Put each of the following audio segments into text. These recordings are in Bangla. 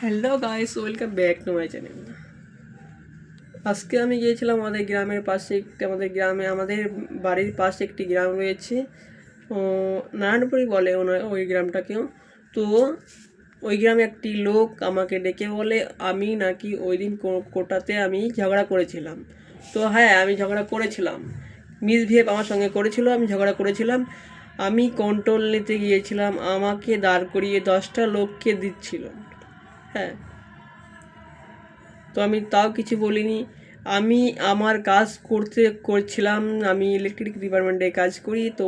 Hello guys, welcome back to my channel. আজকে আমি গিয়েছিলাম আমাদের গ্রামের পাশে আমাদের বাড়ির পাশে একটি গ্রাম রয়েছে, নারায়ণপুরি বলে ওই গ্রামটাকেও। তো ওই গ্রামে একটি লোক আমাকে ডেকে বলে আমি নাকি ওই দিন কোটাতে আমি ঝগড়া করেছিলাম। তো হ্যাঁ, আমি ঝগড়া করেছিলাম, মিসবিহেভ আমার সঙ্গে করেছিল, আমি ঝগড়া করেছিলাম। আমি কন্ট্রোল নিতে গিয়েছিলাম, আমাকে দাঁড় করিয়ে 10টা লোককে দিচ্ছিল। হ্যাঁ, তো আমি তাও কিছু বলিনি। আমি আমার কাজ করছিলাম, আমি ইলেকট্রিক ডিপার্টমেন্টে কাজ করি। তো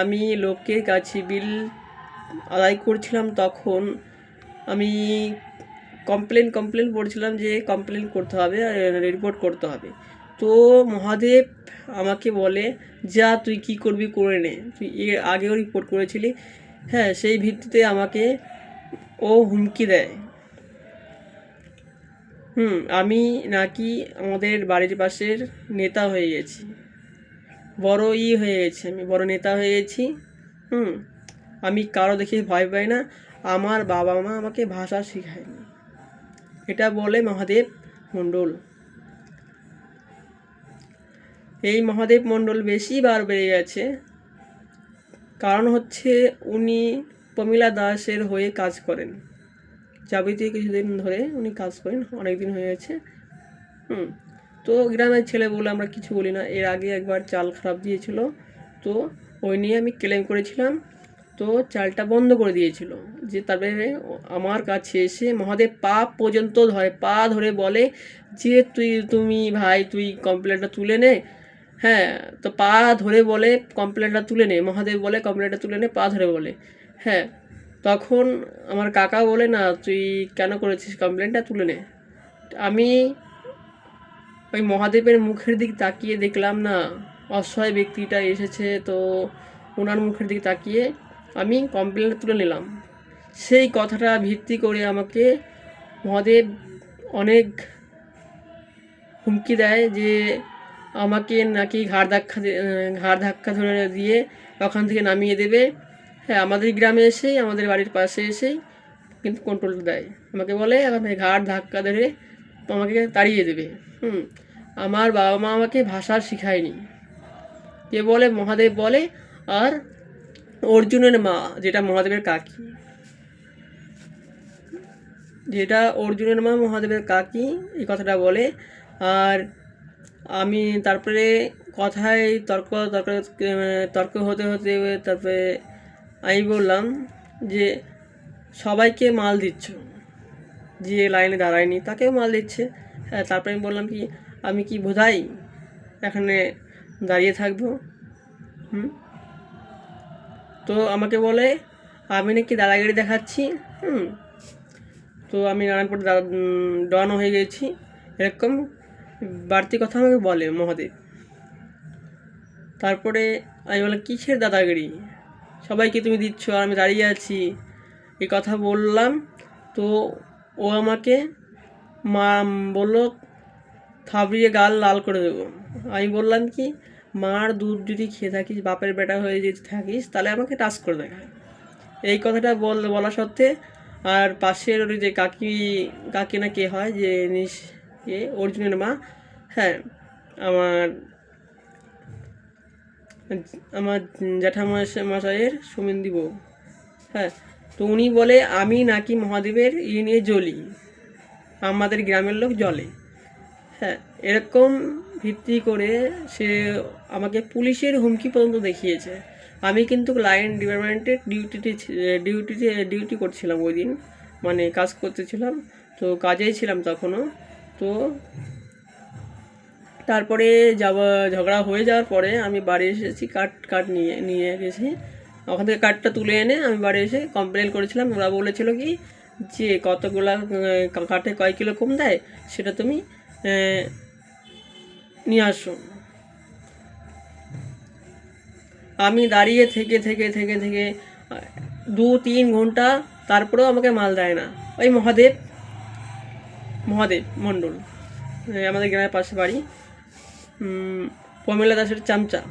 আমি লোকের কাছে বিল আদায় করছিলাম। তখন আমি কমপ্লেন করছিলাম যে কমপ্লেন করতে হবে, রিপোর্ট করতে হবে। তো মহাদেব আমাকে বলে, যা তুই কি করবি করে নে, তুই এর আগেও রিপোর্ট করেছিলি। হ্যাঁ, সেই ভিত্তিতে আমাকে ও হুমকি দেয়। আমি নাকি আমাদের বাড়ির পাশের নেতা হয়ে গেছি, হয়ে গেছি, আমি বড় নেতা হয়ে গেছি। আমি কারো দেখে ভয় পাই না, আমার বাবা মা আমাকে ভাষা শেখায়নি, এটা বলে মহাদেব মণ্ডল। এই মহাদেব মণ্ডল বেশি বার বেড়ে গেছে, কারণ হচ্ছে উনি প্রমীলা দাসের হয়ে কাজ করেন। যাবতীয় কিছুদিন ধরে উনি কাজ করেন, অনেক দিন হয়ে গেছে। তো গ্রামের ছেলে বলে আমরা কিছু বলি না। এর আগে একবার চাল খারাপ দিয়েছিল, তো ওই নিয়ে আমি ক্লেম করেছিলাম। তো চালটা বন্ধ করে দিয়েছিল। যে তারপরে আমার কাছে এসে মহাদেব পা ধরে বলে যে তুমি ভাই তুই কমপ্লেনটা তুলে নে। হ্যাঁ, তো পা ধরে বলে কমপ্লেনটা তুলে নে, মহাদেব বলে কমপ্লেনটা তুলে নে, পা ধরে বলে। হ্যাঁ, তখন আমার কাকা বলে, না তুই কেন করেছিস, কমপ্লেনটা তুলে নে। আমি ওই মহাদেবের মুখের দিক তাকিয়ে দেখলাম না অসহায় ব্যক্তিটা এসেছে, তো ওনার মুখের দিকে তাকিয়ে আমি কমপ্লেন তুলে নিলাম। সেই কথাটা ভিত্তি করে আমাকে মহাদেব অনেক হুমকি দেয় যে আমাকে নাকি ঘাড় ধাক্কা ধরে দিয়ে ওখান থেকে নামিয়ে দেবে। হ্যাঁ, আমাদের গ্রামে এসেই, আমাদের বাড়ির পাশে এসেই কিন্তু কন্ট্রোল দেয়, আমাকে বলে এখান থেকে ঘাড় ধাক্কা ধরে আমাকে তাড়িয়ে দেবে। আমার বাবা মা আমাকে ভাষা শেখায়নি, কে বলে, মহাদেব বলে। আর অর্জুনের মা, যেটা মহাদেবের কাকি, মহাদেবের কাকি এই কথাটা বলে। আর আমি তারপরে কথায় তর্ক হতে হতে তারপরে আমি বললাম যে সবাইকে মাল দিচ্ছ, যে লাইনে দাঁড়ায়নি তাকেও মাল দিচ্ছে। হ্যাঁ, তারপরে আমি বললাম কি আমি কি বোধাই এখানে দাঁড়িয়ে থাকবো? তো আমাকে বলে আমি নাকি দাদাগিরি দেখাচ্ছি। তো আমি নারায়ণপুর ডন হয়ে গেছি, এরকম বাড়তি কথা আমাকে বলে মহাদেব। তারপরে আমি বললাম কিসের দাদাগিরি, সবাইকে তুমি দিচ্ছ আর আমি দাঁড়িয়ে আছি, এই কথা বললাম। তো ও আমাকে বললো থাবড়িয়ে গাল লাল করে দেবো। আমি বললাম কি, মার দুধ যদি খেয়ে থাকিস, বাপের বেটা হয়ে যদি থাকিস, তাহলে আমাকে টাচ করে দেখা। এই কথাটা বলা সত্ত্বে আর পাশের ওই যে কাকি না কে হয়, যে অর্জুনের মা, হ্যাঁ, আমার আমার জ্যাঠামশাইয়ের সুমিন্দি বউ, হ্যাঁ, তো উনি বলে আমি নাকি মহাদেবের নিয়ে জ্বলি, আমাদের গ্রামের লোক জ্বলে। হ্যাঁ, এরকম ভিত্তি করে সে আমাকে পুলিশের হুমকি পর্যন্ত দেখিয়েছে। আমি কিন্তু লাইন ডিপার্টমেন্টের ডিউটি করছিলাম ওই দিন, মানে কাজ করতেছিলাম, তো কাজেই ছিলাম তখনও। তো তারপরে ঝগড়া হয়ে যাওয়ার পরে আমি বাড়ি এসেছি, কাঠ নিয়ে গেছি, ওখান থেকে কাঠটা তুলে এনে আমি বাড়ি এসে কমপ্লেন করেছিলাম। ওরা বলেছিল কি যে কতগুলা কাঠে কয় কিলো কম দেয় সেটা তুমি নিয়ে আসো। আমি দাঁড়িয়ে থেকে 2-3 ঘন্টা, তারপরেও আমাকে মাল দেয় না। ওই মহাদেব মণ্ডল, আমাদের গ্রামের পাশে বাড়ি, প্রমীলা দাসের চামচা,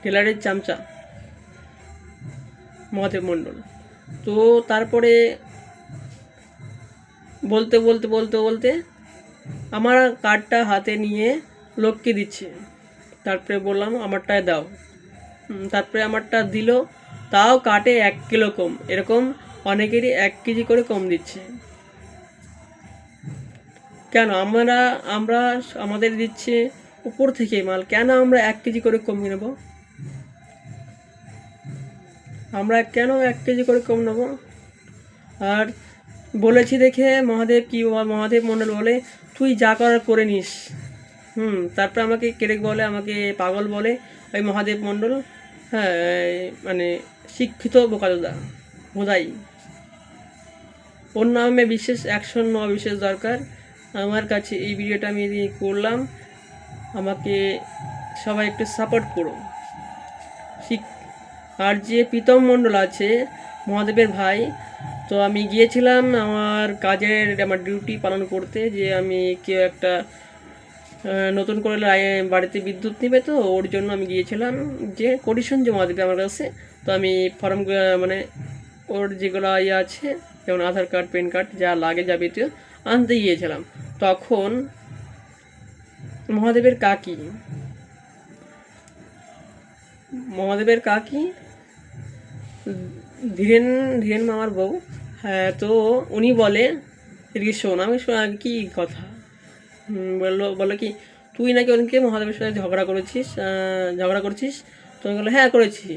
টেলারের চামচা মহাদেব মণ্ডল। তো তারপরে বলতে বলতে বলতে বলতে আমার কার্ডটা হাতে নিয়ে লোককে দিচ্ছে। তারপরে বললাম আমারটায় দাও। তারপরে আমারটা দিল, তাও কাটে 1 কিলো কম। এরকম অনেকেরই 1 কেজি করে কম দিচ্ছে। কেন আমরা আমরা আমাদের দিচ্ছে উপর থেকে মাল, কেন আমরা 1 কেজি করে কম নেব? আমরা কেন 1 কেজি করে কম নেব? আর বলেছি দেখে মহাদেব মণ্ডল বলে তুই যা করার করে নিস। তারপরে আমাকে কেরেক বলে, আমাকে পাগল বলে ওই মহাদেব মণ্ডল। হ্যাঁ, মানে শিক্ষিত বোধাই। ওর নামে বিশেষ অ্যাকশন নেওয়া বিশেষ দরকার। আমার কাছে এই ভিডিওটা আমি করলাম, আমাকে সবাই একটু সাপোর্ট করো। আর যে প্রীতম মণ্ডল আছে মহাদেবের ভাই, তো আমি গিয়েছিলাম আমার ডিউটি পালন করতে, যে আমি কেউ একটা নতুন করে বাড়িতে বিদ্যুৎ নেবে, তো ওর জন্য আমি গিয়েছিলাম যে কোটেশন জমা দেবে আমার কাছে। তো আমি ফর্ম মানে ওর যেগুলো আছে যেমন আধার কার্ড, প্যান কার্ড যা লাগে যাবতীয় আনতে গিয়েছিলাম। তখন মহাদেবের কাকি ধীরেন মামার বউ, হ্যাঁ, তো উনি বলে এদিকে শোন, আমি কি কথা বললো কি তুই নাকি ওনকে মহাদেবের সাথে ঝগড়া করছিস। তো আমি বললো হ্যাঁ করেছি,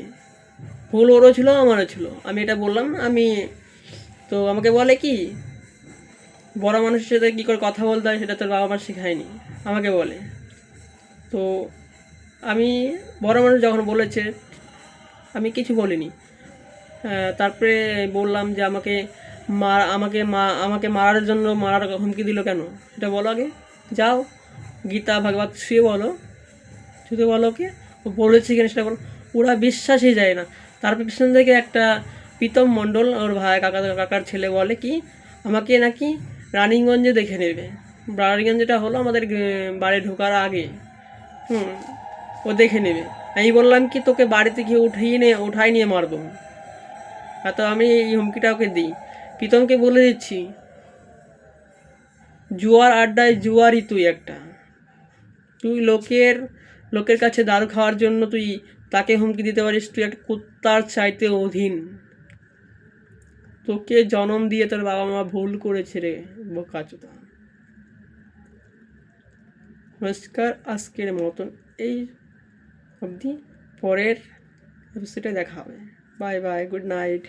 ভুল ওরও ছিল আমারও ছিল, আমি এটা বললাম। তো আমাকে বলে কি বড় মানুষের সাথে কী করে কথা বলতে হয় সেটা তোর বাবা মা শেখায়নি, আমাকে বলে। তো আমি বড় মানুষ যখন বলেছে আমি কিছু বলিনি। তারপরে বললাম যে আমাকে মারার জন্য হুমকি দিল কেন সেটা বলো আগে। যাও গীতা ভাগবত শুয়ে বলো, ওকে ও বলেছে কিনা সেটা বলো। ওরা বিশ্বাসই যায় না। তারপর পিছন থেকে একটা প্রীতম মণ্ডল ওর ভাই কাকার ছেলে বলে কি আমাকে নাকি রানিগঞ্জে দেখে নেবে। রানিগঞ্জটা হলো আমাদের বাড়ি ঢোকার আগে। ও দেখে নেবে। আমি বললাম কি তোকে বাড়িতে গিয়ে উঠাই নিয়ে মারবো। তো আমি এই হুমকিটা ওকে দিই। প্রীতমকে বলে দিচ্ছি জুয়ার আড্ডায় জুয়ারই তুই একটা। তুই লোকের কাছে দারু খাওয়ার জন্য তুই তাকে হুমকি দিতে পারিস? তুই একটা কুত্তার চাইতে অধীন। তোকে জন্ম দিয়ে তোর বাবা মা ভুল করেছে রে বোকাচোদা। নমস্কার, আজকের মতন এই অবধি, পরের এপিসোডে দেখা হবে। Bye bye, good night.